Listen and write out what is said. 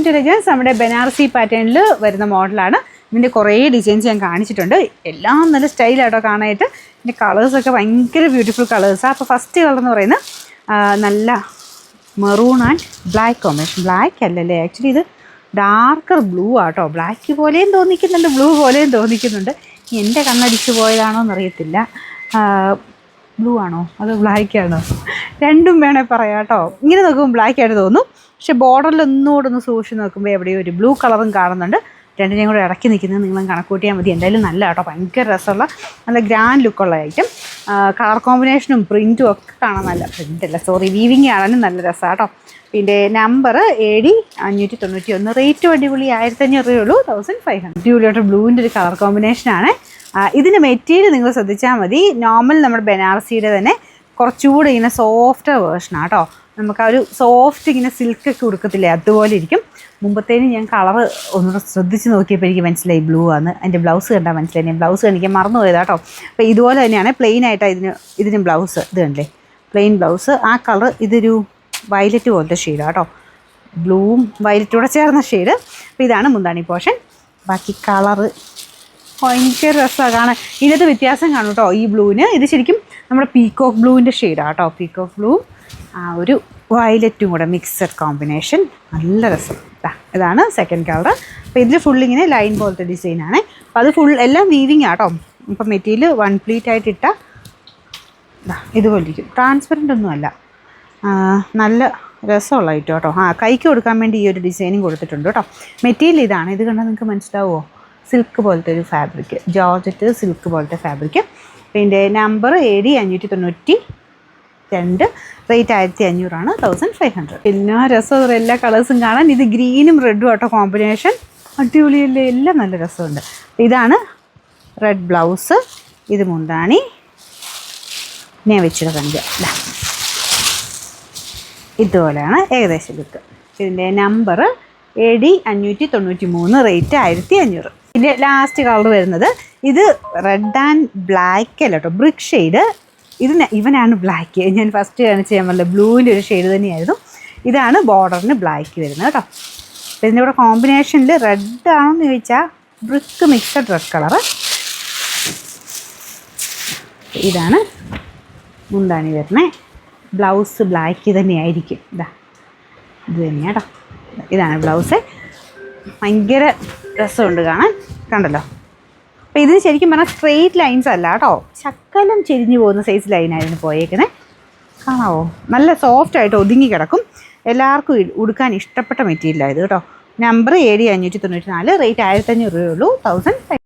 To legends. നമ്മുടെ ബനാറസി പാറ്റേണിൽ വരുന്ന മോഡലാണ്. ഇതിൻ്റെ കുറേ ഡിസൈൻസ് ഞാൻ കാണിച്ചിട്ടുണ്ട്. എല്ലാം നല്ല സ്റ്റൈലായിട്ടോ കാണാനായിട്ട്. ഇതിൻ്റെ കളേഴ്സൊക്കെ ഭയങ്കര ബ്യൂട്ടിഫുൾ കളേഴ്സാണ്. അപ്പോൾ ഫസ്റ്റ് കളർ എന്ന് പറയുന്നത് നല്ല maroon and black combination. Black അല്ലല്ലേ, ആക്ച്വലി ഇത് ഡാർക്കർ ബ്ലൂ ആട്ടോ. ബ്ലാക്ക് പോലെയും തോന്നിക്കുന്നുണ്ട്, ബ്ലൂ പോലെയും തോന്നിക്കുന്നുണ്ട്. എൻ്റെ കണ്ണടിച്ച് പോയതാണോ എന്നറിയത്തില്ല. ബ്ലൂ ആണോ അത് ബ്ലാക്ക് ആണോ, രണ്ടും വേണേൽ പറയാം കേട്ടോ. ഇങ്ങനെ നോക്കുമ്പോൾ ബ്ലാക്ക് ആയിട്ട് തോന്നും, പക്ഷെ ബോർഡറിൽ ഒന്നുകൂടെ ഒന്ന് സൂക്ഷിച്ച് നോക്കുമ്പോൾ എവിടെയോ ഒരു ബ്ലൂ കളറും കാണുന്നുണ്ട്. രണ്ടിനെയും കൂടെ ഇടയ്ക്ക് നിൽക്കുന്നത് നിങ്ങളും കണക്കൂട്ടിയാൽ മതി. എന്തായാലും നല്ല കേട്ടോ, ഭയങ്കര രസമുള്ള നല്ല ഗ്രാൻഡ് ലുക്കുള്ള ഐറ്റം. കളർ കോമ്പിനേഷനും പ്രിൻറ്റും ഒക്കെ കാണാൻ നല്ല, പ്രിൻ്റല്ല സോറി വീവിങ് ആണെങ്കിലും നല്ല രസമാണ് കേട്ടോ. പിന്നെ നമ്പർ AD 591. റേറ്റ് അടിപൊളി 1500 രൂപയേ ഉള്ളൂ, 1500. അടിപൊളിയായിട്ട് ബ്ലൂവിൻ്റെ ഒരു കളർ കോമ്പിനേഷനാണ്. ഇതിൻ്റെ മെറ്റീരിയൽ നിങ്ങൾ ശ്രദ്ധിച്ചാൽ മതി. നോർമൽ നമ്മുടെ ബനാറസിയുടെ തന്നെ കുറച്ചുകൂടെ ഇങ്ങനെ സോഫ്റ്റ് വേർഷനാണ് കേട്ടോ. നമുക്ക് ആ ഒരു സോഫ്റ്റ് ഇങ്ങനെ സിൽക്കൊക്കെ കൊടുക്കത്തില്ലേ, അതുപോലെ ഇരിക്കും. മുമ്പത്തേനും ഞാൻ കളറ് ഒന്നുകൂടെ ശ്രദ്ധിച്ച് നോക്കിയപ്പോൾ എനിക്ക് മനസ്സിലായി ബ്ലൂ ആണ്. അതിൻ്റെ ബ്ലൗസ് കണ്ടാൽ മനസ്സിലായി. ഞാൻ ബ്ലൗസ് കാണിക്കാൻ മറന്നു പോയതാ കേട്ടോ. അപ്പോൾ ഇതുപോലെ തന്നെയാണ് പ്ലെയിൻ ആയിട്ടാണ് ഇതിന് ബ്ലൗസ്. ഇത് കണ്ടില്ലേ, പ്ലെയിൻ ബ്ലൗസ്. ആ കളർ ഇതൊരു വയലറ്റ് പോലത്തെ ഷെയ്ഡാണ് കേട്ടോ, ബ്ലൂവും വയലറ്റൂടെ ചേർന്ന ഷെയ്ഡ്. അപ്പോൾ ഇതാണ് മുന്താണി പോർഷൻ. ബാക്കി കളറ് ഭയങ്കര രസമാണ് കാണാൻ. ഇതിനകത്ത് വ്യത്യാസം കാണും കേട്ടോ ഈ ബ്ലൂവിന്. ഇത് ശരിക്കും നമ്മുടെ പീക്കോക്ക് ബ്ലൂവിൻ്റെ ഷെയ്ഡാണ് കേട്ടോ. പീക്കോക്ക് ബ്ലൂവും ഒരു വയലറ്റും കൂടെ മിക്സഡ് കോമ്പിനേഷൻ, നല്ല രസം. ഇതാണ് സെക്കൻഡ് കളർ. അപ്പോൾ ഇതിൽ ഫുള്ളിങ്ങനെ ലൈൻ പോലത്തെ ഡിസൈനാണ്. അപ്പോൾ അത് ഫുൾ എല്ലാം വീവിങ് ആട്ടോ. ഇപ്പോൾ മെറ്റീരിയൽ വൺ പ്ലീറ്റ് ആയിട്ട് ഇട്ടാൽ ഇതുപോലെ ഇരിക്കും. ട്രാൻസ്പെറൻ്റ് ഒന്നുമല്ല, നല്ല രസമുള്ള ഐറ്റം കേട്ടോ. കൈക്ക് കൊടുക്കാൻ വേണ്ടി ഈ ഒരു ഡിസൈനും കൊടുത്തിട്ടുണ്ട് കേട്ടോ. മെറ്റീരിയൽ ഇതാണ്. ഇത് കണ്ടാൽ നിങ്ങൾക്ക് മനസ്സിലാവുമോ, സിൽക്ക് പോലത്തെ ഒരു ഫാബ്രിക്, ജോർജറ്റ് സിൽക്ക് പോലത്തെ ഫാബ്രിക്. പിന്നെ നമ്പർ AD 592. റേറ്റ് 1500 1500. പിന്നെ രസമുള്ള എല്ലാ കളേഴ്സും കാണാൻ. ഇത് ഗ്രീനും റെഡും ആട്ടോ കോമ്പിനേഷൻ, അടിപൊളിയല്ലേ, എല്ലാം നല്ല രസമുണ്ട്. ഇതാണ് റെഡ് ബ്ലൗസ്, ഇത് മുന്താണി. ഞാൻ വെച്ചിട്ട് കണ്ടു ഇതുപോലെയാണ് ഏകദേശം ലുക്ക്. ഇതിൻ്റെ നമ്പർ AD 593, റേറ്റ് 1500. ഇതിൻ്റെ ലാസ്റ്റ് കളർ വരുന്നത് ഇത് റെഡ് ആൻഡ് ബ്ലാക്ക് അല്ല കേട്ടോ, ബ്രിക്ക് ഷെയ്ഡ്. ഇവനാണ് ബ്ലാക്ക്. ഞാൻ ഫസ്റ്റ് കാണിച്ച് ചെയ്യാൻ പറ്റില്ല, ബ്ലൂവിൻ്റെ ഒരു ഷെയ്ഡ് തന്നെയായിരുന്നു. ഇതാണ് ബോർഡറിന് ബ്ലാക്ക് വരുന്നത് കേട്ടോ. അപ്പോൾ ഇതിൻ്റെ കൂടെ കോമ്പിനേഷനിൽ റെഡ് ആണെന്ന് ചോദിച്ചാൽ ബ്രിക്ക് മിക്സഡ് റെഡ് കളറ്. ഇതാണ് മുന്താണി വരുന്നത്. ബ്ലൗസ് ബ്ലാക്ക് തന്നെയായിരിക്കും. ഇത് തന്നെയാണ് കേട്ടോ. ഇതാണ് ബ്ലൗസ്. ഭയങ്കര രസമുണ്ട് കാണാൻ, കണ്ടല്ലോ. അപ്പോൾ ഇതിന് ശരിക്കും പറഞ്ഞാൽ സ്ട്രെയിറ്റ് ലൈൻസ് അല്ല കേട്ടോ, ശക്കലം ചെരിഞ്ഞു പോകുന്ന സൈസ് ലൈനായിരുന്നു പോയേക്കുന്നത്. കാണാവോ, നല്ല സോഫ്റ്റായിട്ട് ഒതുങ്ങി കിടക്കും. എല്ലാവർക്കും ഉടുക്കാൻ ഇഷ്ടപ്പെട്ട മെറ്റീരിയലായത് കേട്ടോ. നമ്പർ AD 594, റേറ്റ് 1500 രൂപയേ ഉള്ളൂ, 1500.